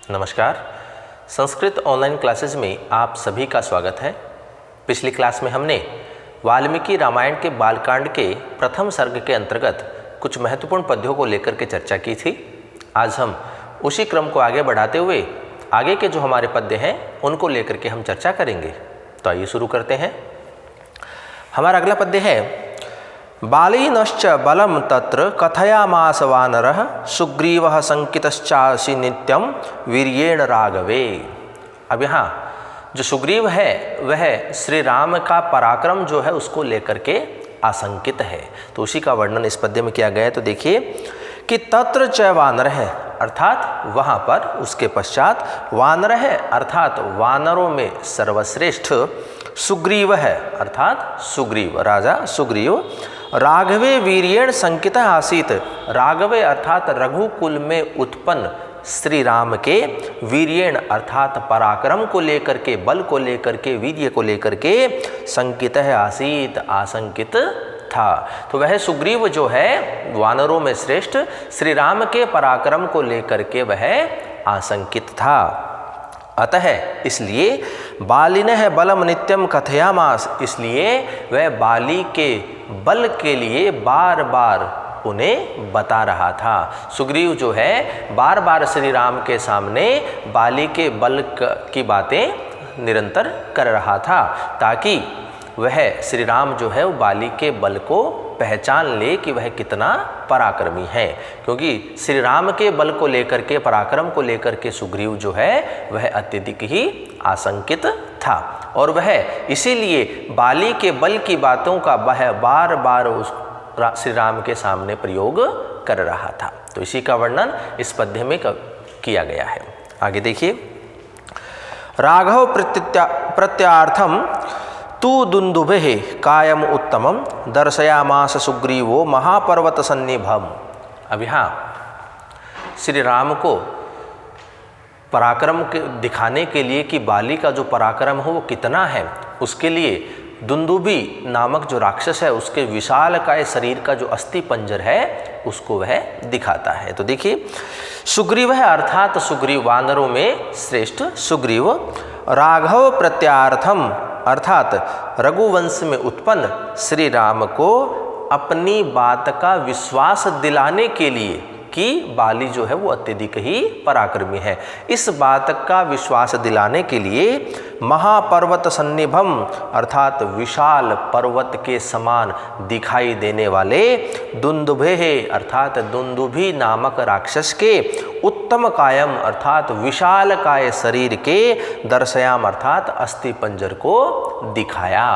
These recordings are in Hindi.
नमस्कार। संस्कृत ऑनलाइन क्लासेस में आप सभी का स्वागत है। पिछली क्लास में हमने वाल्मीकि रामायण के बालकांड के प्रथम सर्ग के अंतर्गत कुछ महत्वपूर्ण पद्यों को लेकर के चर्चा की थी। आज हम उसी क्रम को आगे बढ़ाते हुए आगे के जो हमारे पद्य हैं उनको लेकर के हम चर्चा करेंगे। तो आइए शुरू करते हैं। हमारा अगला पद्य है, बालीनश्च बलम तत्र कथयामास वानरः सुग्रीवः संकितश्चासि नित्यं वीर्येण राघवे। अब यहाँ जो सुग्रीव है वह श्री राम का पराक्रम जो है उसको लेकर के आशंकित है। तो उसी का वर्णन इस पद्य में किया गया है। तो देखिए कि तत्र च वानर है, अर्थात वहाँ पर उसके पश्चात वानर है, अर्थात वानरों में सर्वश्रेष्ठ सुग्रीव है, अर्थात सुग्रीव राजा सुग्रीव राघवे वीर्येण संकित आसीत। राघवे अर्थात रघुकुल में उत्पन्न श्री राम के वीर्येण अर्थात पराक्रम को लेकर के, बल को लेकर के, वीर्य को लेकर के संकित है आसीत, आशंकित था। तो वह सुग्रीव जो है वानरों में श्रेष्ठ श्री राम के पराक्रम को लेकर के वह आशंकित था। अतः इसलिए बालिनः बलम नित्यम कथयामास, इसलिए वह बाली के बल के लिए बार बार उन्हें बता रहा था। सुग्रीव जो है बार बार श्री राम के सामने बाली के बल की बातें निरंतर कर रहा था, ताकि वह श्री राम जो है वो बाली के बल को पहचान ले कि वह कितना पराक्रमी है। क्योंकि श्री राम के बल को लेकर के, पराक्रम को लेकर के सुग्रीव जो है वह अत्यधिक ही आशंकित था, और वह इसीलिए बाली के बल की बातों का वह बार बार उस श्री राम के सामने प्रयोग कर रहा था। तो इसी का वर्णन इस पद्य में किया गया है। आगे देखिए, राघव प्रत्यार्थम तू दुंदुभेः कायम उत्तमम दर्शयामास सुग्रीवो महापर्वत सन्निभम। अब यहाँ श्री राम को पराक्रम के दिखाने के लिए कि बाली का जो पराक्रम हो वो कितना है, उसके लिए दुंदुभी नामक जो राक्षस है उसके विशालकाय शरीर का जो अस्थि पंजर है उसको वह दिखाता है। तो देखिए, सुग्रीव है अर्थात सुग्रीव वानरों में श्रेष्ठ सुग्रीव, राघव प्रत्यार्थम अर्थात रघुवंश में उत्पन्न श्री राम को अपनी बात का विश्वास दिलाने के लिए कि बाली जो है वो अत्यधिक ही पराक्रमी है, इस बात का विश्वास दिलाने के लिए महापर्वत सन्निभम अर्थात विशाल पर्वत के समान दिखाई देने वाले दुंदुभेः अर्थात दुंदुभी नामक राक्षस के उत्तम कायम अर्थात विशाल काय शरीर के दर्शयाम अर्थात अस्थि पंजर को दिखाया।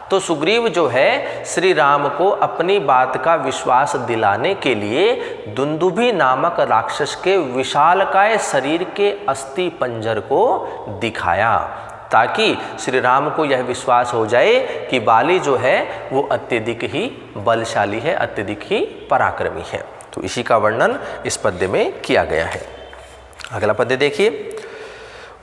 तो सुग्रीव जो है श्री राम को अपनी बात का विश्वास दिलाने के लिए दुंदुभी नामक राक्षस के विशालकाय शरीर के अस्थि पंजर को दिखाया, ताकि श्री राम को यह विश्वास हो जाए कि बाली जो है वो अत्यधिक ही बलशाली है, अत्यधिक ही पराक्रमी है। तो इसी का वर्णन इस पद्य में किया गया है। अगला पद्य देखिए,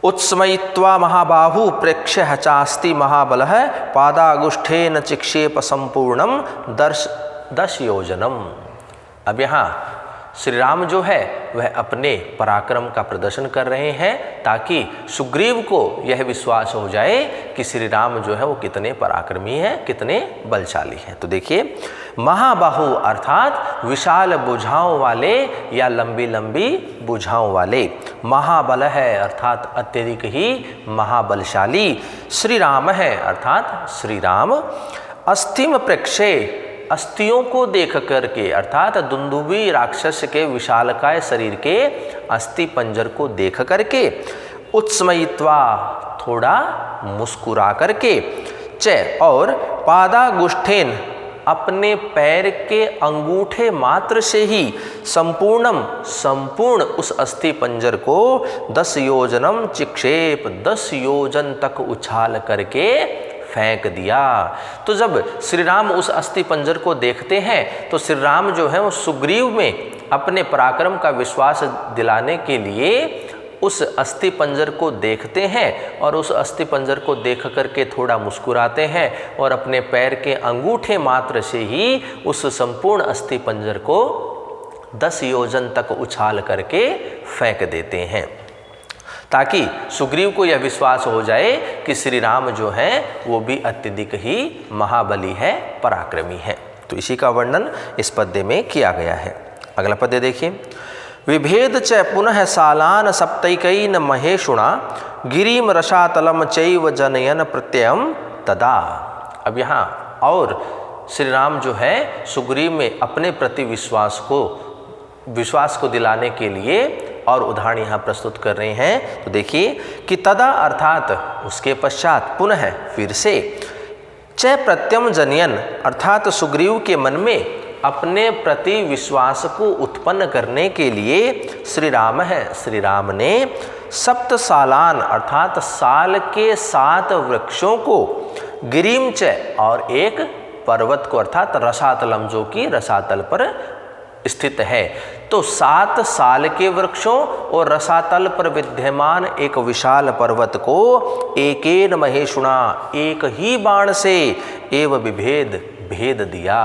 उत्स्मयित्वा महाबाहु प्रेक्ष्य चास्ति महाबलः पादागुष्ठेन चिक्षेप संपूर्णम दश योजनम। अब यहाँ श्री राम जो है वह अपने पराक्रम का प्रदर्शन कर रहे हैं, ताकि सुग्रीव को यह विश्वास हो जाए कि श्री राम जो है वो कितने पराक्रमी हैं, कितने बलशाली हैं। तो देखिए, महाबाहु अर्थात विशाल भुजाओं वाले या लंबी लंबी भुजाओं वाले, महाबल है अर्थात अत्यधिक ही महाबलशाली, श्री राम है अर्थात श्री राम, अस्थिम प्रेक्ष्य अस्थियों को देख करके अर्थात दुंदुभी राक्षस के विशालकाय शरीर के अस्थि पंजर को देख करके, उत्स्मयित्वा थोड़ा मुस्कुरा करके, च और पादागुष्ठेन अपने पैर के अंगूठे मात्र से ही संपूर्ण उस अस्थि पंजर को 10 योजनम चिक्षेप 10 योजन तक उछाल करके फेंक दिया। तो जब श्री राम उस अस्थि पंजर को देखते हैं तो श्री राम जो है वो सुग्रीव में अपने पराक्रम का विश्वास दिलाने के लिए उस अस्थि पंजर को देखते हैं और उस अस्थि पंजर को देख करके थोड़ा मुस्कुराते हैं और अपने पैर के अंगूठे मात्र से ही उस संपूर्ण अस्थि पंजर को 10 योजन तक उछाल करके फेंक देते हैं। ताकि सुग्रीव को यह विश्वास हो जाए कि श्री राम जो हैं वो भी अत्यधिक ही महाबली है, पराक्रमी है। तो इसी का वर्णन इस पद्य में किया गया है। अगला पद्य देखिए, विभेद च पुनः सालान सप्तैकैन महेशुणा गिरिम रसातलम चैव जनयन प्रत्ययम तदा। अब यहाँ और श्री राम जो है सुग्रीव में अपने प्रति विश्वास को दिलाने के लिए और उदाहरण यहाँ प्रस्तुत कर रहे हैं। तो देखिए कि तदा अर्थात उसके पश्चात, पुनः फिर से, च प्रत्यम जनयन अर्थात सुग्रीव के मन में अपने प्रति विश्वास को उत्पन्न करने के लिए श्री राम ने सप्त सालान अर्थात साल के 7 वृक्षों को, गिरिम च और एक पर्वत को अर्थात रसातलम जो कि रसातल पर स्थित है। तो 7 साल के वृक्षों और रसातल पर विद्यमान एक विशाल पर्वत को एकेन महेशुणा एक ही बाण से एवं विभेद भेद दिया।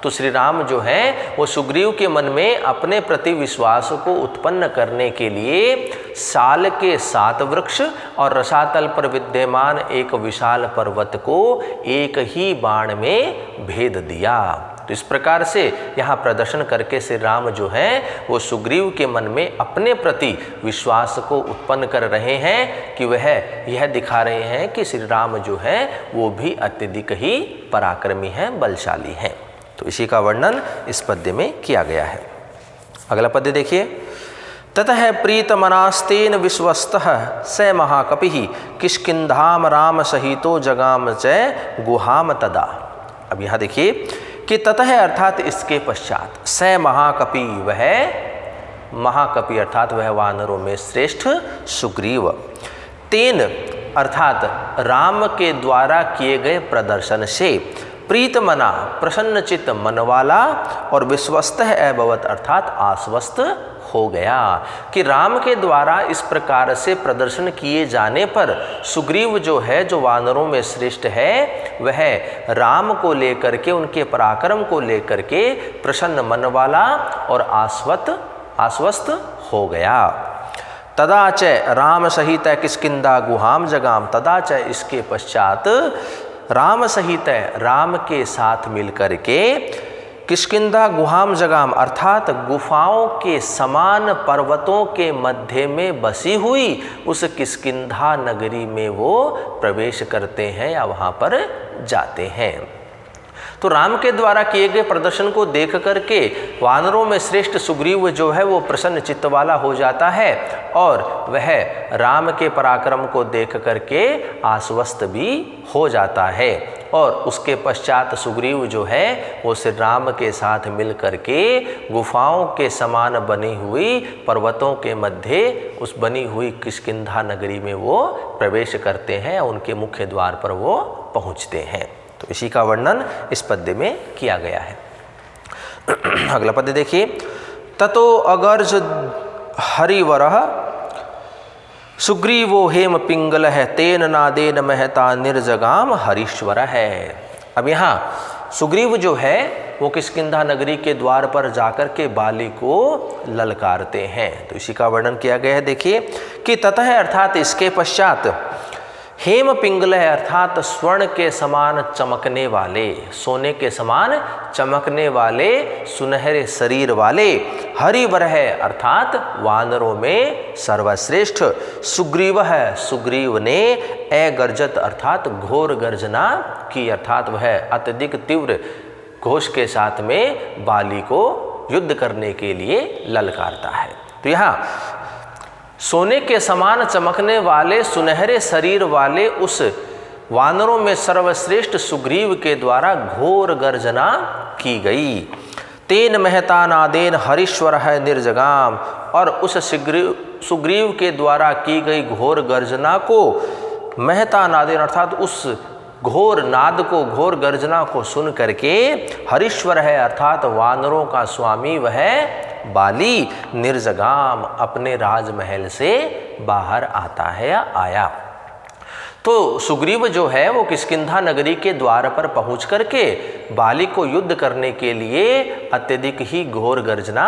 तो श्री राम जो हैं वो सुग्रीव के मन में अपने प्रति विश्वास को उत्पन्न करने के लिए साल के 7 वृक्ष और रसातल पर विद्यमान एक विशाल पर्वत को एक ही बाण में भेद दिया। तो इस प्रकार से यहाँ प्रदर्शन करके श्री राम जो हैं वो सुग्रीव के मन में अपने प्रति विश्वास को उत्पन्न कर रहे हैं कि वह यह दिखा रहे हैं कि श्री राम जो हैं वो भी अत्यधिक ही पराक्रमी हैं, बलशाली हैं। तो इसी का वर्णन इस पद्य में किया गया है। अगला पद्य देखिए, ततः प्रीतमनास्तेन विश्वस्तः स महाकपिः किष्किन्धाम राम सहितो जगाम च गुहाम तदा। अब यहाँ देखिए कि ततः अर्थात इसके पश्चात, स महाकपि वह महाकपि अर्थात वह वानरों में श्रेष्ठ सुग्रीव, तेन अर्थात राम के द्वारा किए गए प्रदर्शन से, प्रीतमना प्रसन्नचित मन वाला, और विश्वस्तः अभवत अर्थात आश्वस्त हो गया कि राम के द्वारा इस प्रकार से प्रदर्शन किए जाने पर सुग्रीव जो है, जो वानरों में श्रेष्ठ है, वह राम को लेकर के, उनके पराक्रम को लेकर के प्रसन्न मन वाला और आश्वस्त हो गया। तदा च राम सहित किष्किंधा गुहाम जगाम। तदा च इसके पश्चात राम सहित राम के साथ मिलकर के किष्किंधा गुहाम जगाम अर्थात गुफाओं के समान पर्वतों के मध्य में बसी हुई उस किष्किंधा नगरी में वो प्रवेश करते हैं या वहाँ पर जाते हैं। तो राम के द्वारा किए गए प्रदर्शन को देख करके वानरों में श्रेष्ठ सुग्रीव जो है वो प्रसन्न चित्त वाला हो जाता है और वह राम के पराक्रम को देख करके आश्वस्त भी हो जाता है। और उसके पश्चात सुग्रीव जो है वो श्री राम के साथ मिल करके गुफाओं के समान बनी हुई पर्वतों के मध्य उस बनी हुई किष्किंधा नगरी में वो प्रवेश करते हैं, उनके मुख्य द्वार पर वो पहुँचते हैं। तो इसी का वर्णन इस पद्य में किया गया है। अगला पद्य देखिए, ततो अगर्ज हरिवरः सुग्रीवो हेम पिंगल है तेन नादेन महता निर्जगाम हरीश्वर है। अब यहाँ सुग्रीव जो है वो किष्किंधा नगरी के द्वार पर जाकर के बाली को ललकारते हैं। तो इसी का वर्णन किया गया है। देखिए कि ततः अर्थात इसके पश्चात हेम पिंगल अर्थात स्वर्ण के समान चमकने वाले, सोने के समान चमकने वाले सुनहरे शरीर वाले, हरिवर है अर्थात वानरों में सर्वश्रेष्ठ, सुग्रीव है सुग्रीव ने अगर्जत अर्थात घोर गर्जना की अर्थात वह अत्यधिक तीव्र घोष के साथ में बाली को युद्ध करने के लिए ललकारता है। तो यहाँ सोने के समान चमकने वाले सुनहरे शरीर वाले उस वानरों में सर्वश्रेष्ठ सुग्रीव के द्वारा घोर गर्जना की गई। तेन महता नादेन हरीश्वर है निर्जगाम, और उस सुग्रीव के द्वारा की गई घोर गर्जना को महता नादेन अर्थात उस घोर नाद को, घोर गर्जना को सुन करके हरीश्वर है अर्थात वानरों का स्वामी वह बाली निर्जगाम अपने राजमहल से बाहर आता है या आया। तो सुग्रीव जो है वो किष्किंधा नगरी के द्वार पर पहुंच करके बाली को युद्ध करने के लिए अत्यधिक ही घोर गर्जना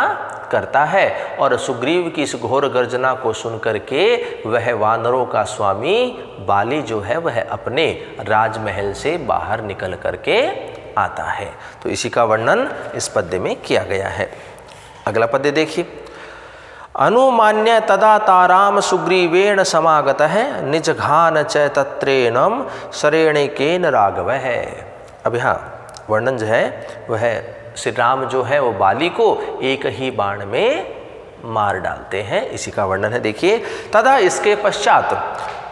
करता है। और सुग्रीव की इस घोर गर्जना को सुन करके वह वानरों का स्वामी बाली जो है वह अपने राजमहल से बाहर निकल करके आता है। तो इसी का वर्णन इस पद्य में किया गया है। अगला पद्य देखिए। अनुमान्य तदा ताराम सुग्रीवेण समागतः निजघान च तत्रेणम शरेणिकेन राघव है। अब यहाँ वर्णन जो है वह श्री राम जो है वो बाली को एक ही बाण में मार डालते हैं, इसी का वर्णन है। देखिए, तदा इसके पश्चात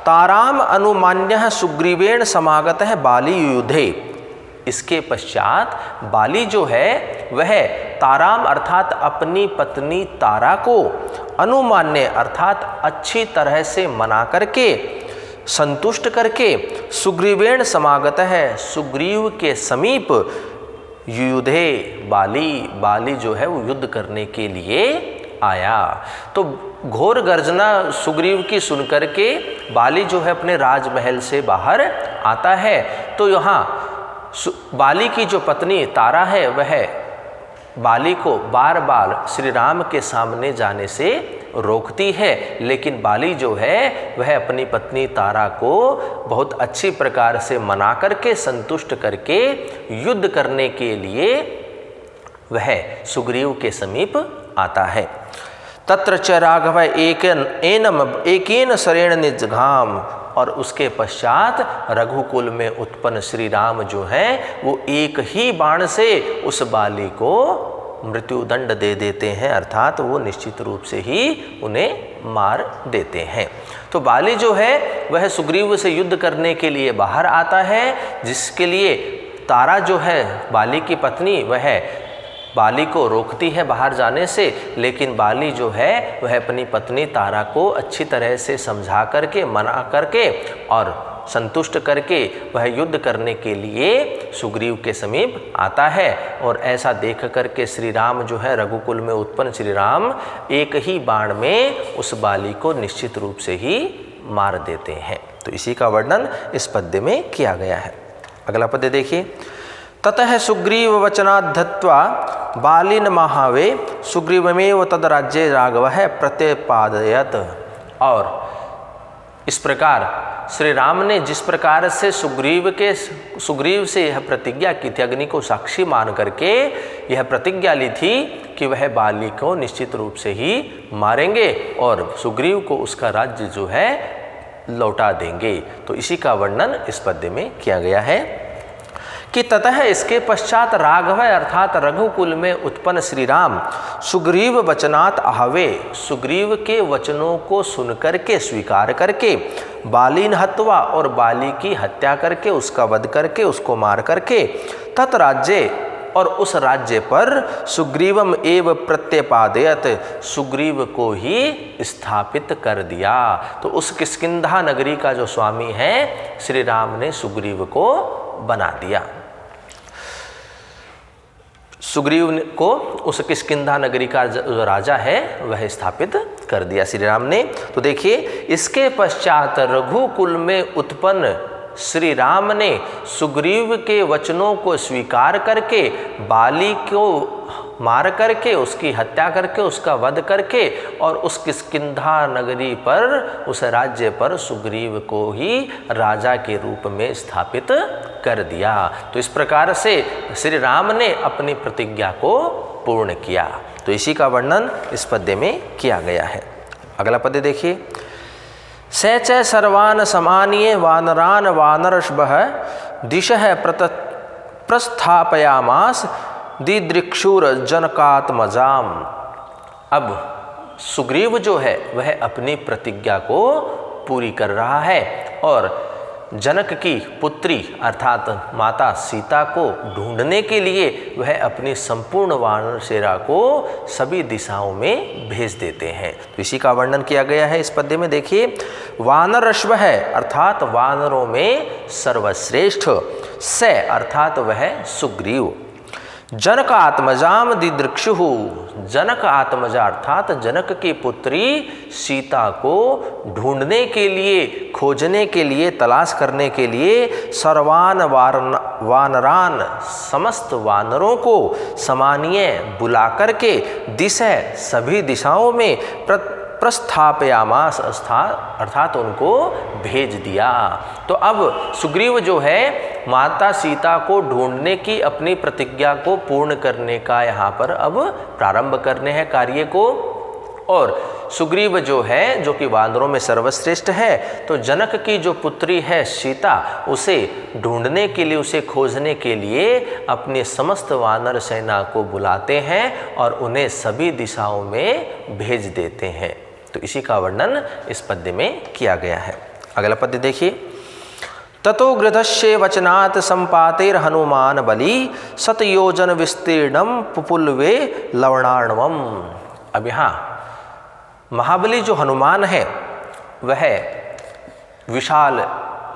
ताराम अनुमान्य सुग्रीवेण समागतः बाली युधे। इसके पश्चात बाली जो है वह ताराम अर्थात अपनी पत्नी तारा को अनुमान्य अर्थात अच्छी तरह से मना करके संतुष्ट करके सुग्रीवेण समागत है सुग्रीव के समीप युधे बाली जो है वो युद्ध करने के लिए आया। तो घोर गर्जना सुग्रीव की सुनकर के बाली जो है अपने राजमहल से बाहर आता है। तो यहाँ बाली की जो पत्नी तारा है वह बाली को बार बार श्री राम के सामने जाने से रोकती है, लेकिन बाली जो है वह अपनी पत्नी तारा को बहुत अच्छी प्रकार से मना करके संतुष्ट करके युद्ध करने के लिए वह सुग्रीव के समीप आता है। तत्र च राघव एकेन शरेण निजघाम। और उसके पश्चात रघुकुल में उत्पन्न श्री राम जो हैं वो एक ही बाण से उस बाली को मृत्युदंड दे देते हैं, अर्थात वो निश्चित रूप से ही उन्हें मार देते हैं। तो बाली जो है वह सुग्रीव से युद्ध करने के लिए बाहर आता है, जिसके लिए तारा जो है बाली की पत्नी वह बाली को रोकती है बाहर जाने से, लेकिन बाली जो है वह अपनी पत्नी तारा को अच्छी तरह से समझा करके मना करके और संतुष्ट करके वह युद्ध करने के लिए सुग्रीव के समीप आता है। और ऐसा देख करके श्री राम जो है रघुकुल में उत्पन्न श्री राम एक ही बाण में उस बाली को निश्चित रूप से ही मार देते हैं। तो इसी का वर्णन इस पद्य में किया गया है। अगला पद्य देखिए। ततः सुग्रीव वचनाद्धत्वा बालिन महावे सुग्रीवमेव तद राज्ये राघव प्रत्यपादयत। और इस प्रकार श्री राम ने जिस प्रकार से सुग्रीव से यह प्रतिज्ञा की थी, अग्नि को साक्षी मान करके यह प्रतिज्ञा ली थी कि वह बाली को निश्चित रूप से ही मारेंगे और सुग्रीव को उसका राज्य जो है लौटा देंगे। तो इसी का वर्णन इस पद्य में किया गया है कि ततः इसके पश्चात राघव अर्थात रघुकुल में उत्पन्न श्री राम सुग्रीव वचनात् आहवे। सुग्रीव के वचनों को सुन करके स्वीकार करके बालीन हत्वा और बाली की हत्या करके उसका वध करके उसको मार करके तत् राज्य और उस राज्य पर सुग्रीवम एव प्रत्यपादयत सुग्रीव को ही स्थापित कर दिया। तो उस किष्किंधा नगरी का जो स्वामी है श्री राम ने सुग्रीव को बना दिया। सुग्रीव को उस किष्किंधा नगरी का जो राजा है वह स्थापित कर दिया श्री राम ने। तो देखिए, इसके पश्चात रघुकुल में उत्पन्न श्री राम ने सुग्रीव के वचनों को स्वीकार करके बाली को मार करके उसकी हत्या करके उसका वध करके और उस किष्किंधा नगरी पर उस राज्य पर सुग्रीव को ही राजा के रूप में स्थापित कर दिया। तो इस प्रकार से श्री राम ने अपनी प्रतिज्ञा को पूर्ण किया। तो इसी का वर्णन इस पद्य में किया गया है। अगला पद्य देखिए। स च सर्वान् समानीय वानरान् वानरशभः दिशः प्रस्थापयामास दिदृक्षुर जनकात्मजाम। अब सुग्रीव जो है वह अपनी प्रतिज्ञा को पूरी कर रहा है और जनक की पुत्री अर्थात माता सीता को ढूंढने के लिए वह अपनी संपूर्ण वानर सेना को सभी दिशाओं में भेज देते हैं। तो इसी का वर्णन किया गया है इस पद्य में। देखिए, वानरश्व है अर्थात वानरों में सर्वश्रेष्ठ, स अर्थात वह सुग्रीव, जनक आत्मजाम दिदृक्षु, जनक आत्मजा अर्थात जनक की पुत्री सीता को ढूंढने के लिए, खोजने के लिए, तलाश करने के लिए सर्वान वानरान, समस्त वानरों को समानीय बुला करके दिशा, सभी दिशाओं में प्रस्थापयामास, अर्थात उनको भेज दिया। तो अब सुग्रीव जो है माता सीता को ढूंढने की अपनी प्रतिज्ञा को पूर्ण करने का यहाँ पर अब प्रारंभ करने हैं कार्य को। और सुग्रीव जो है, जो कि वानरों में सर्वश्रेष्ठ है, तो जनक की जो पुत्री है सीता, उसे ढूंढने के लिए, उसे खोजने के लिए अपने समस्त वानर सेना को बुलाते हैं और उन्हें सभी दिशाओं में भेज देते हैं। तो इसी का वर्णन इस पद्य में किया गया है। अगला पद्य देखिए। ततो गृधस्य वचनात् संपातेर हनुमान बलि शतयोजन विस्तीर्णम पुपुल्वे लवणार्णवम। अब यहाँ महाबली जो हनुमान है वह विशाल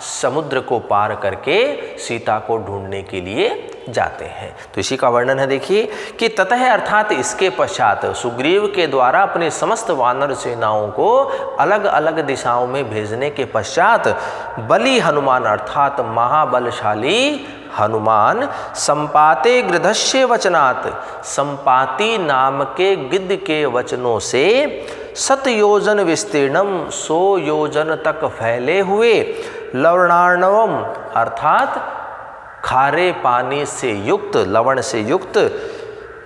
समुद्र को पार करके सीता को ढूंढने के लिए जाते हैं। तो इसी का वर्णन है, देखिए कि ततः अर्थात इसके पश्चात सुग्रीव के द्वारा अपने समस्त वानर सेनाओं को अलग अलग दिशाओं में भेजने के पश्चात बली हनुमान अर्थात महाबलशाली हनुमान संपाते गृधस्य वचनात्, संपाति नाम के गिद्ध के वचनों से शतयोजन विस्तीर्णम, 100 योजन तक फैले हुए, लवणार्णवम अर्थात खारे पानी से युक्त, लवण से युक्त,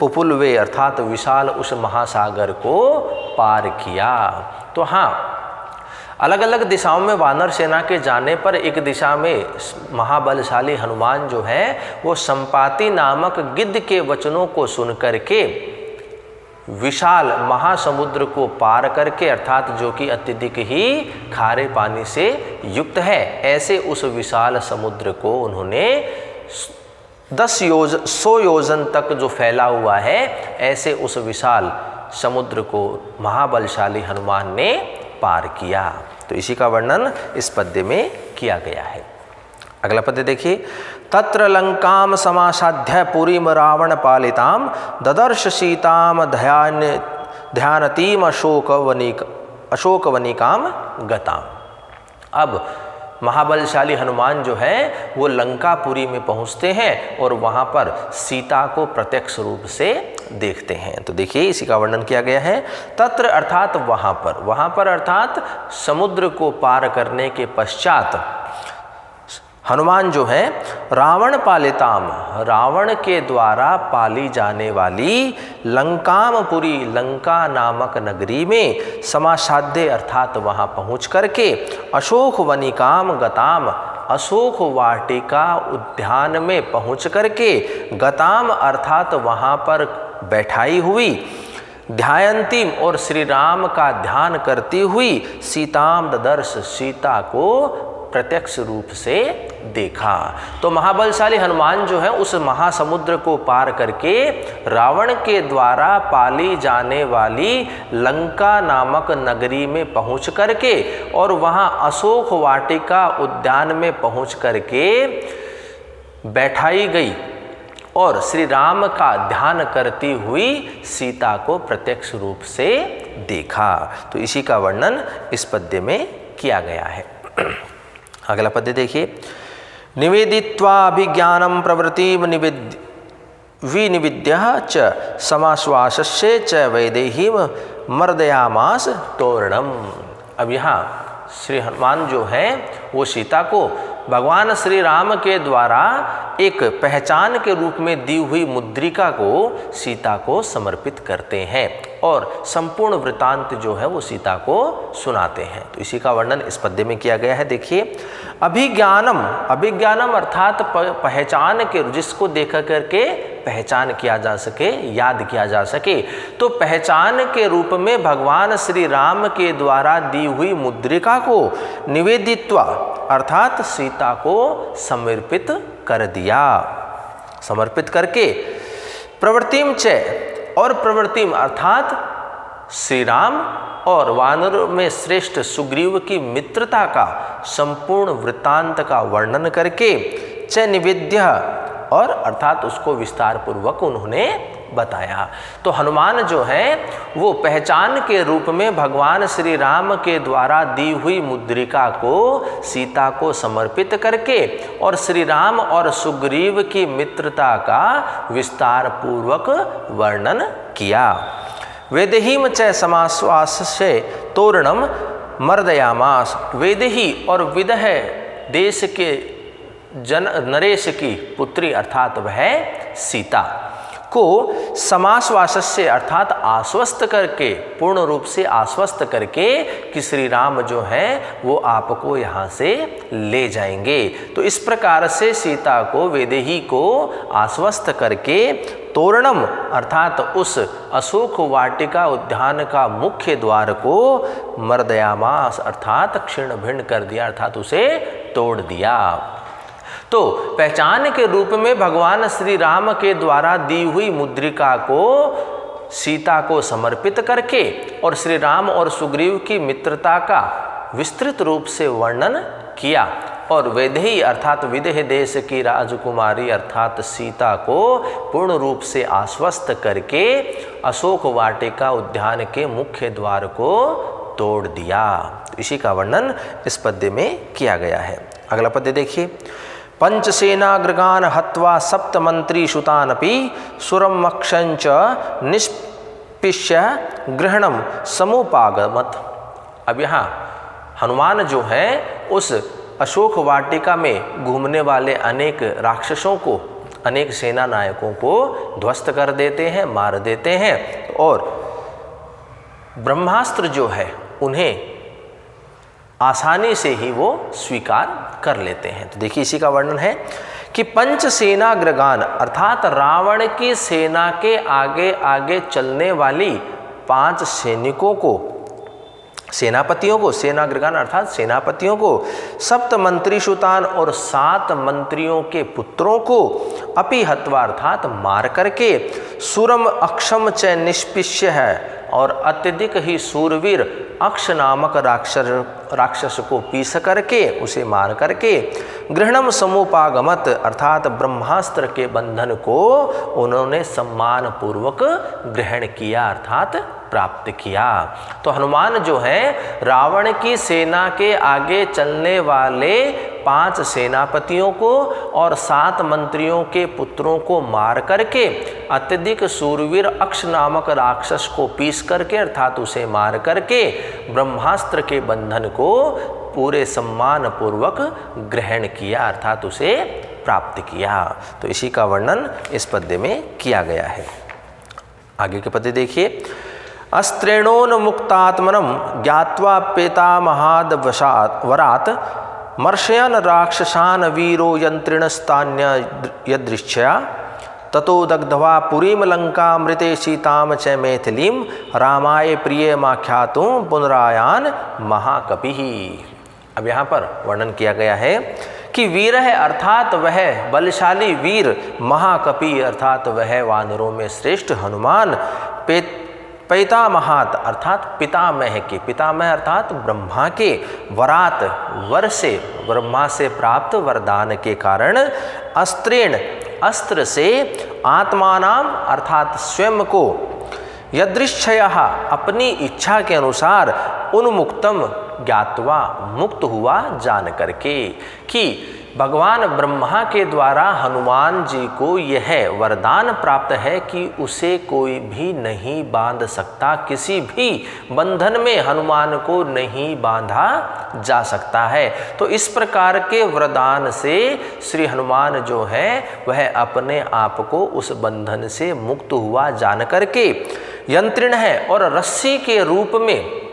पुपुल्वे अर्थात विशाल उस महासागर को पार किया। तो हाँ, अलग अलग दिशाओं में वानर सेना के जाने पर एक दिशा में महाबलशाली हनुमान जो है वो संपाति नामक गिद्ध के वचनों को सुन करके विशाल महासमुद्र को पार करके, अर्थात जो कि अत्यधिक ही खारे पानी से युक्त है, ऐसे उस विशाल समुद्र को उन्होंने 100 योजन तक जो फैला हुआ है, ऐसे उस विशाल समुद्र को महाबलशाली हनुमान ने पार किया। तो इसी का वर्णन इस पद्य में किया गया है। अगला पद्य देखिए। तत्र लंकाम समासाध्य पुरीम रावण पालिताम ददर्श सीताम ध्यानतीम अशोकवनिकाम गताम। अब महाबलशाली हनुमान जो है वो लंकापुरी में पहुंचते हैं और वहां पर सीता को प्रत्यक्ष रूप से देखते हैं। तो देखिए इसी का वर्णन किया गया है। तत्र अर्थात वहां पर अर्थात समुद्र को पार करने के पश्चात हनुमान जो है रावण पालिताम, रावण के द्वारा पाली जाने वाली लंकामपुरी, लंका नामक नगरी में समासाध्य अर्थात वहाँ पहुँच करके अशोक वनिकाम गताम, अशोक वाटिका उद्यान में पहुँच करके गताम अर्थात वहाँ पर बैठाई हुई, ध्यायंतीम और श्री राम का ध्यान करती हुई, सीताम ददर्श सीता को प्रत्यक्ष रूप से देखा। तो महाबलशाली हनुमान जो है उस महासमुद्र को पार करके रावण के द्वारा पाली जाने वाली लंका नामक नगरी में पहुंच करके और वहां अशोक वाटिका उद्यान में पहुंच करके बैठाई गई और श्री राम का ध्यान करती हुई सीता को प्रत्यक्ष रूप से देखा। तो इसी का वर्णन इस पद्य में किया गया है। अगला पद्य देखिए। निवेदित्वाभिज्ञानं प्रवृत्तिं विनिविद्य च समाश्वासस्य च वैदेहीं मर्दयामास तोरणम। अब यहाँ श्री हनुमान जो हैं वो सीता को भगवान श्री राम के द्वारा एक पहचान के रूप में दी हुई मुद्रिका को सीता को समर्पित करते हैं और संपूर्ण वृतांत जो है वो सीता को सुनाते हैं। तो इसी का वर्णन इस पद्य में किया गया है। देखिए अभिज्ञानम, अभिज्ञानम अर्थात पहचान के, जिसको देख करके पहचान किया जा सके, याद किया जा सके। तो पहचान के रूप में भगवान श्री राम के द्वारा दी हुई मुद्रिका को निवेदित्वा अर्थात सीता को समर्पित कर दिया, समर्पित करके प्रवृत्तिम च और प्रवृत्तिम अर्थात श्री राम और वानर में श्रेष्ठ सुग्रीव की मित्रता का संपूर्ण वृत्तांत का वर्णन करके च निवेद्य और अर्थात उसको विस्तार पूर्वक उन्होंने बताया। तो हनुमान जो हैं वो पहचान के रूप में भगवान श्री राम के द्वारा दी हुई मुद्रिका को सीता को समर्पित करके और श्री राम और सुग्रीव की मित्रता का विस्तार पूर्वक वर्णन किया। वेदेहीम च समाश्वास्य तोरणम मर्दयामास। वेदेही और विदह देश के नरेश की पुत्री अर्थात वह सीता को समाश्वास्य अर्थात आश्वस्त करके, पूर्ण रूप से आश्वस्त करके कि श्री राम जो हैं वो आपको यहाँ से ले जाएंगे। तो इस प्रकार से सीता को, वेदेही को आश्वस्त करके तोरणम अर्थात उस अशोक वाटिका उद्यान का मुख्य द्वार को मर्दयामास अर्थात क्षीण भिन्न कर दिया, अर्थात उसे तोड़ दिया। तो पहचान के रूप में भगवान श्री राम के द्वारा दी हुई मुद्रिका को सीता को समर्पित करके और श्री राम और सुग्रीव की मित्रता का विस्तृत रूप से वर्णन किया और वैदेही अर्थात विदेह देश की राजकुमारी अर्थात सीता को पूर्ण रूप से आश्वस्त करके अशोक वाटिका उद्यान के मुख्य द्वार को तोड़ दिया। इसी का वर्णन इस पद्य में किया गया है। अगला पद्य देखिए। पंचसेनाग्रगान हत्वा सप्तमंत्री सुतानपि सुरमक्षंच निष्पिष्य गृहणम समुपागमत। अब यहाँ हनुमान जो है उस अशोक वाटिका में घूमने वाले अनेक राक्षसों को, अनेक सेना नायकों को ध्वस्त कर देते हैं, मार देते हैं और ब्रह्मास्त्र जो है उन्हें आसानी से ही वो स्वीकार कर लेते हैं। तो देखिए इसी का वर्णन है कि पंचसेनाग्रगान अर्थात रावण की सेना के आगे आगे चलने वाली 5 सैनिकों को, सेनापतियों को, सेनाग्रगान अर्थात सेनापतियों को, सप्त मंत्री सुतान और 7 मंत्रियों के पुत्रों को अपि हत्वा अर्थात मार करके सुरम अक्षम च निष्पिष्य है और अत्यधिक ही सूरवीर अक्ष नामक राक्षस को पीस करके, उसे मार करके गृहणम समुपागमत अर्थात ब्रह्मास्त्र के बंधन को उन्होंने सम्मान पूर्वक ग्रहण किया अर्थात प्राप्त किया। तो हनुमान जो है रावण की सेना के आगे चलने वाले 5 सेनापतियों को और 7 मंत्रियों के पुत्रों को मार करके अत्यधिक सूरवीर अक्ष नामक राक्षस को पीस करके अर्थात उसे मार करके ब्रह्मास्त्र के बंधन को पूरे सम्मान पूर्वक ग्रहण किया अर्थात उसे प्राप्त किया। तो इसी का वर्णन इस पद्य में किया गया है। आगे के पद्य देखिए। अस्त्रेणोन्मुक्तात्मनं ज्ञात्वा पितामहाद वरात मर्शयन् राक्षसान् वीरो यन्त्रिणस्तान्यदृच्छया ततो दग्ध्वा पुरीं लंकामृते सीतां च मैथिलीं रामाय प्रियमाख्यातुं पुनरायान महाकपिः। अब यहाँ पर वर्णन किया गया है कि वीर है अर्थात वह बलशाली वीर, महाकपि अर्थात वह वानरों में श्रेष्ठ हनुमान, पितामहात अर्थात पितामह के, पितामह अर्थात ब्रह्मा के, वरात वर से, ब्रह्मा से प्राप्त वरदान के कारण, अस्त्रेण अस्त्र से, आत्मानाम अर्थात स्वयं को, यदृच्छयः अपनी इच्छा के अनुसार, उन्मुक्तम ज्ञात्वा मुक्त हुआ जान करके, कि भगवान ब्रह्मा के द्वारा हनुमान जी को यह वरदान प्राप्त है कि उसे कोई भी नहीं बांध सकता, किसी भी बंधन में हनुमान को नहीं बांधा जा सकता है। तो इस प्रकार के वरदान से श्री हनुमान जो है वह अपने आप को उस बंधन से मुक्त हुआ जान करके यंत्रिण है और रस्सी के रूप में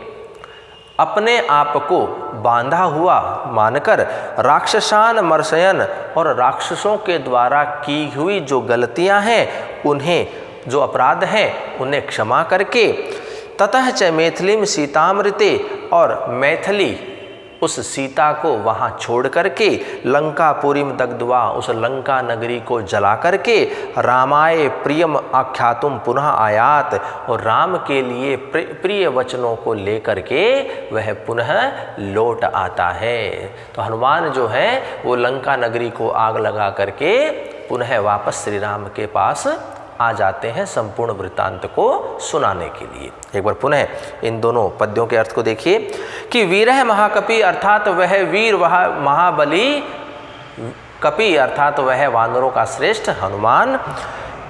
अपने आप को बांधा हुआ मानकर राक्षसान मर्शयन और राक्षसों के द्वारा की हुई जो गलतियां हैं, उन्हें जो अपराध हैं उन्हें क्षमा करके ततः च मैथिलीं सीतामृते और मैथिली उस सीता को वहाँ छोड़ करके लंकापुरीम दग्ध्वा उस लंका नगरी को जला करके रामाय प्रियम आख्यातुम पुनः आयात और राम के लिए प्रिय वचनों को लेकर के वह पुनः लौट आता है। तो हनुमान जो है वो लंका नगरी को आग लगा करके पुनः वापस श्री राम के पास आ जाते हैं संपूर्ण वृत्तांत को सुनाने के लिए। एक बार पुनः इन दोनों पद्यों के अर्थ को देखिए कि वीरः महाकपि अर्थात वह वीर, वह महाबली, कपि अर्थात वह वानरों का श्रेष्ठ हनुमान,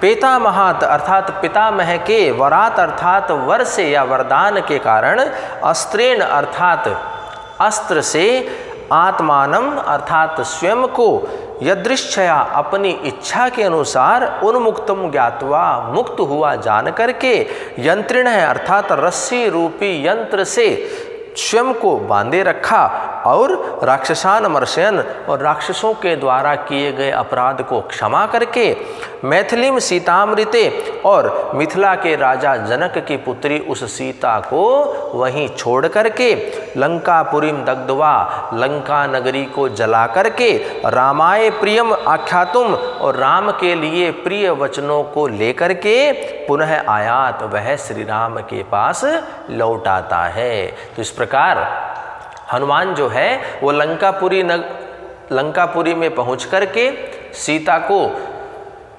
पितामहात अर्थात पितामह के, वरात अर्थात वर से या वरदान के कारण, अस्त्रेण अर्थात अस्त्र से, आत्मानम अर्थात स्वयं को, यदृच्छया अपनी इच्छा के अनुसार, उन्मुक्तम ज्ञात्वा मुक्त हुआ जान करके, यंत्रिण अर्थात रस्सी रूपी यंत्र से स्वयं को बांधे रखा, और राक्षसान मर्शयन और राक्षसों के द्वारा किए गए अपराध को क्षमा करके, मैथिलीम सीतामृते और मिथिला के राजा जनक की पुत्री उस सीता को वहीं छोड़ करके, लंकापुरीम दग्धवा लंका नगरी को जला करके, रामाय प्रियम आख्यातुम और राम के लिए प्रिय वचनों को लेकर के पुनः आयात वह श्री राम के पास लौट आता है। तो इस प्रकार हनुमान जो है वो लंकापुरी में पहुँच करके सीता को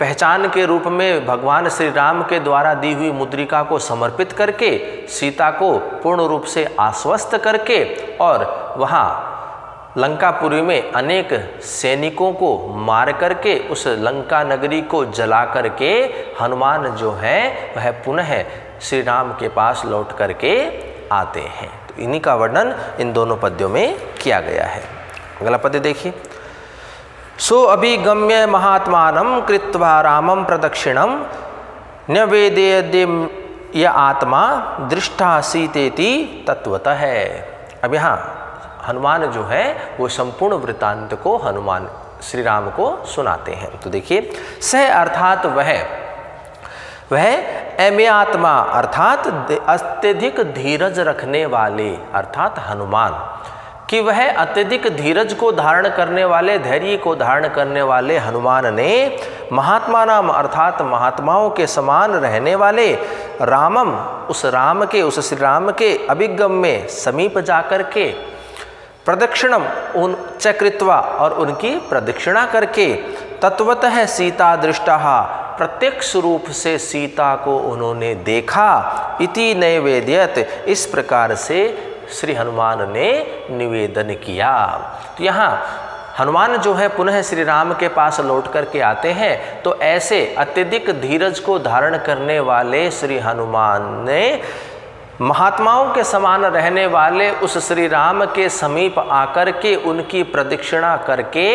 पहचान के रूप में भगवान श्री राम के द्वारा दी हुई मुद्रिका को समर्पित करके, सीता को पूर्ण रूप से आश्वस्त करके, और वहाँ लंकापुरी में अनेक सैनिकों को मार करके उस लंका नगरी को जला करके हनुमान जो है वह पुनः श्री राम के पास लौट करके आते हैं। तो इन्हीं का वर्णन इन दोनों पद्यों में किया गया है। अगला पद्य देखिए, सो अभिगम्य महात्मानं कृत्वा रामं प्रदक्षिणं न्यवेदयेद्यं य आत्मा दृष्टा सीतेति तत्वतः है। अब यहाँ हनुमान जो है वो संपूर्ण वृत्तांत को हनुमान श्री राम को सुनाते हैं। तो देखिए, सह अर्थात वह एम्यात्मा अर्थात अत्यधिक धीरज रखने वाले अर्थात हनुमान, कि वह अत्यधिक धीरज को धारण करने वाले, धैर्य को धारण करने वाले हनुमान ने महात्मा नाम अर्थात महात्माओं के समान रहने वाले रामम उस श्री राम के अभिगम में समीप जाकर के, प्रदक्षिणम उन चक्रित्वा और उनकी प्रदक्षिणा करके, तत्वतः सीता दृष्टा प्रत्यक्ष रूप से सीता को उन्होंने देखा, इति नैवेद्यत इस प्रकार से श्री हनुमान ने निवेदन किया। तो यहाँ हनुमान जो है पुनः श्री राम के पास लौट करके आते हैं, तो ऐसे अत्यधिक धीरज को धारण करने वाले श्री हनुमान ने महात्माओं के समान रहने वाले उस श्री राम के समीप आकर के उनकी प्रदक्षिणा करके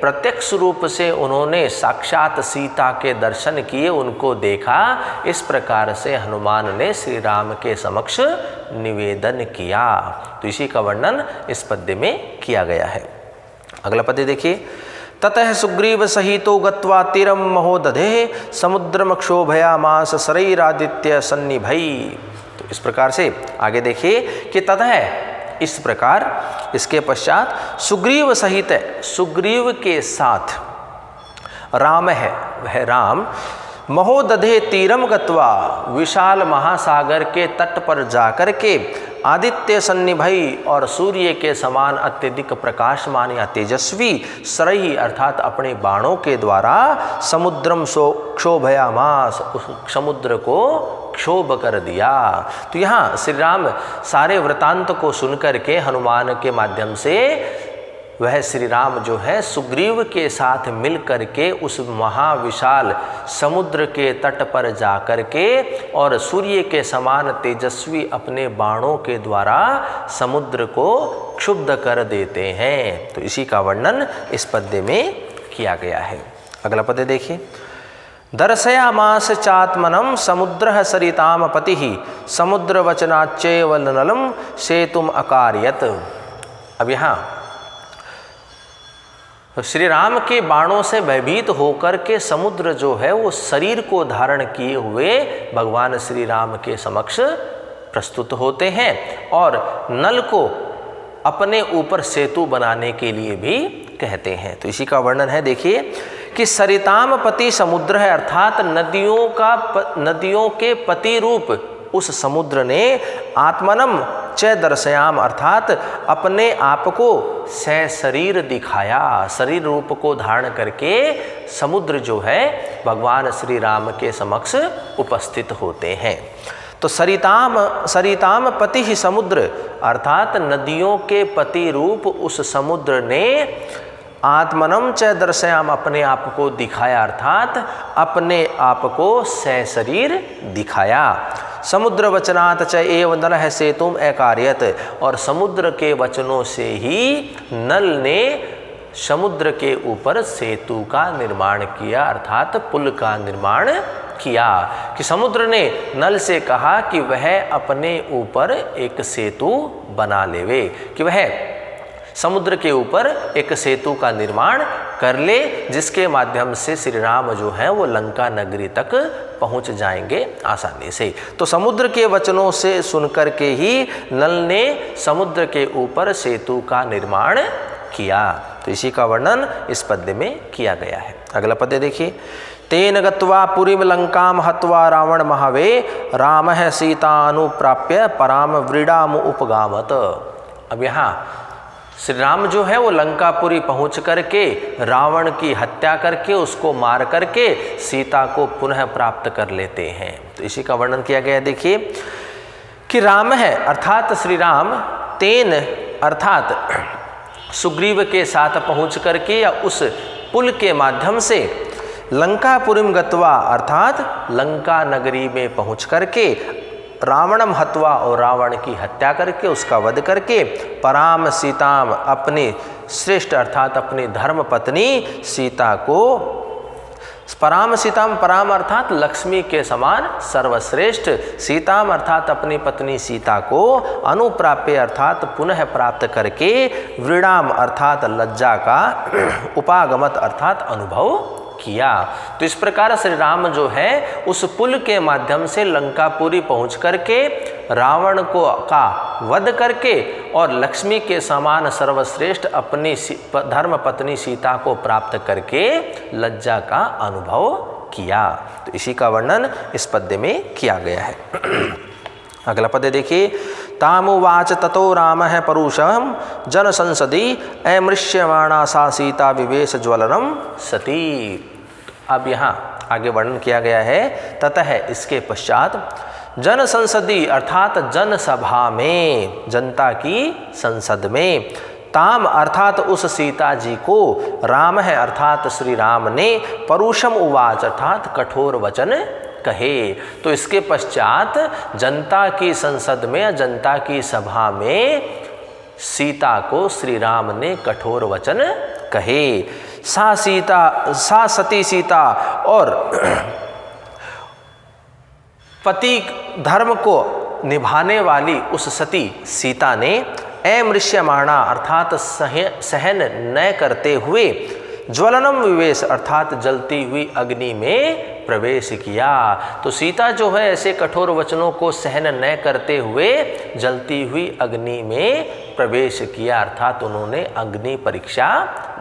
प्रत्यक्ष रूप से उन्होंने साक्षात सीता के दर्शन किए, उनको देखा। इस प्रकार से हनुमान ने श्री राम के समक्ष निवेदन किया। तो इसी का वर्णन इस पद्य में किया गया है। अगला पद्य देखिए, ततः सुग्रीव सहितो गत्वा तीरम महोदधे समुद्रमक्षोभयामास शरैरादित्य सन्निभै। तो इस प्रकार से आगे देखिए कि ततः इस प्रकार इसके पश्चात सुग्रीव सहित सुग्रीव के साथ राम है वह राम महोदधे तीरम गत्वा विशाल महासागर के तट पर जाकर के आदित्य सन्निभई और सूर्य के समान अत्यधिक प्रकाशमान या तेजस्वी सरही अर्थात अपने बाणों के द्वारा समुद्रम क्षोभयामास उस समुद्र को क्षोभ कर दिया। तो यहाँ श्री राम सारे वृतांत को सुनकर के हनुमान के माध्यम से वह श्री राम जो है सुग्रीव के साथ मिल कर के उस महाविशाल समुद्र के तट पर जाकर के और सूर्य के समान तेजस्वी अपने बाणों के द्वारा समुद्र को क्षुब्ध कर देते हैं। तो इसी का वर्णन इस पद्य में किया गया है। अगला पद्य देखिए, दर्शयामास चात्मनम समुद्र सरिताम पति समुद्र वचनाच्चैवलनलम सेतुम अकार्यत। अब यहाँ श्री राम के बाणों से भयभीत होकर के समुद्र जो है वो शरीर को धारण किए हुए भगवान श्री राम के समक्ष प्रस्तुत होते हैं और नल को अपने ऊपर सेतु बनाने के लिए भी कहते हैं। तो इसी का वर्णन है, देखिए कि सरिताम पति समुद्र है अर्थात नदियों के पति रूप उस समुद्र ने आत्मनम च दर्शयाम अर्थात अपने आप को सशरीर दिखाया, शरीर रूप को धारण करके समुद्र जो है भगवान श्री राम के समक्ष उपस्थित होते हैं। तो सरिताम पति ही समुद्र अर्थात नदियों के पति रूप उस समुद्र ने आत्मनम च दर्शयाम अपने आप को दिखाया अर्थात अपने आप को सशरीर दिखाया। समुद्र वचनात् च एव नलः सेतुम अकार्यत और समुद्र के वचनों से ही नल ने समुद्र के ऊपर सेतु का निर्माण किया अर्थात पुल का निर्माण किया। कि समुद्र ने नल से कहा कि वह अपने ऊपर एक सेतु बना लेवे, कि वह समुद्र के ऊपर एक सेतु का निर्माण कर ले जिसके माध्यम से श्री राम जो है वो लंका नगरी तक पहुंच जाएंगे आसानी से। तो समुद्र के वचनों से सुनकर के ही नल ने समुद्र के ऊपर सेतु का निर्माण किया। तो इसी का वर्णन इस पद्य में किया गया है। अगला पद्य देखिए। तेन गत्वा पुरीम लंकाम हत्वा रावण महावे रामः सीतानुप्राप्य पराम व्रीडाम उपगामत। अब यहाँ श्री राम जो है वो लंकापुरी पहुंच करके रावण की हत्या करके उसको मार करके सीता को पुनः प्राप्त कर लेते हैं। तो इसी का वर्णन किया गया। देखिए कि राम है अर्थात श्री राम तेन अर्थात सुग्रीव के साथ पहुंच करके या उस पुल के माध्यम से लंकापुरीम गत्वा अर्थात लंका नगरी में पहुंच करके रावणम हत्वा और रावण की हत्या करके उसका वध करके पराम सीताम अपनी श्रेष्ठ अर्थात अपनी धर्म पत्नी सीता को पराम सीताम पराम अर्थात लक्ष्मी के समान सर्वश्रेष्ठ सीताम अर्थात अपनी पत्नी सीता को अनुप्राप्य अर्थात पुनः प्राप्त करके व्रीडाम अर्थात लज्जा का उपागमत अर्थात अनुभव किया। तो इस प्रकार श्री राम जो है उस पुल के माध्यम से लंकापुरी पहुंच करके रावण को का वध करके और लक्ष्मी के समान सर्वश्रेष्ठ अपनी धर्म पत्नी सीता को प्राप्त करके लज्जा का अनुभव किया। तो इसी का वर्णन इस पद्य में किया गया है। अगला पद्य देखिए। तामुवाच ततो रामः परुषं जन संसदि अमृष्यमाणा सा सीता विवेश ज्वलनम सती। अब यहाँ आगे वर्णन किया गया है। ततः इसके पश्चात जन संसदी अर्थात जनसभा में जनता की संसद में ताम अर्थात उस सीता जी को राम है अर्थात श्री राम ने परुषम उवाच अर्थात कठोर वचन कहे। तो इसके पश्चात जनता की संसद में जनता की सभा में सीता को श्री राम ने कठोर वचन कहे। सा सती सीता और पति धर्म को निभाने वाली उस सती सीता ने अमृष्यमाणा अर्थात सहन न करते हुए ज्वलनम विवेश अर्थात जलती हुई अग्नि में प्रवेश किया। तो सीता जो है ऐसे कठोर वचनों को सहन न करते हुए जलती हुई अग्नि में प्रवेश किया अर्थात उन्होंने अग्नि परीक्षा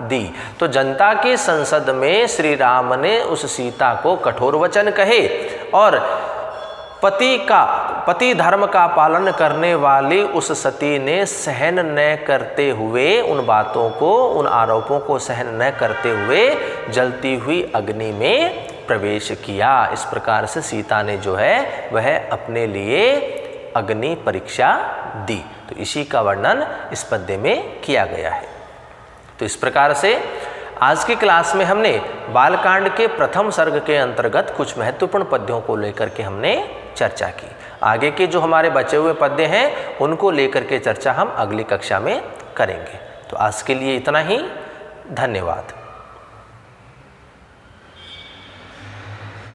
दी। तो जनता की संसद में श्री राम ने उस सीता को कठोर वचन कहे और पति धर्म का पालन करने वाली उस सती ने सहन न करते हुए उन बातों को उन आरोपों को सहन न करते हुए जलती हुई अग्नि में प्रवेश किया। इस प्रकार से सीता ने जो है वह अपने लिए अग्नि परीक्षा दी। तो इसी का वर्णन इस पद्य में किया गया है। तो इस प्रकार से आज की क्लास में हमने बालकांड के प्रथम सर्ग के अंतर्गत कुछ महत्वपूर्ण पद्यों को लेकर के हमने चर्चा की। आगे के जो हमारे बचे हुए पद्य हैं उनको लेकर के चर्चा हम अगली कक्षा में करेंगे। तो आज के लिए इतना ही। धन्यवाद।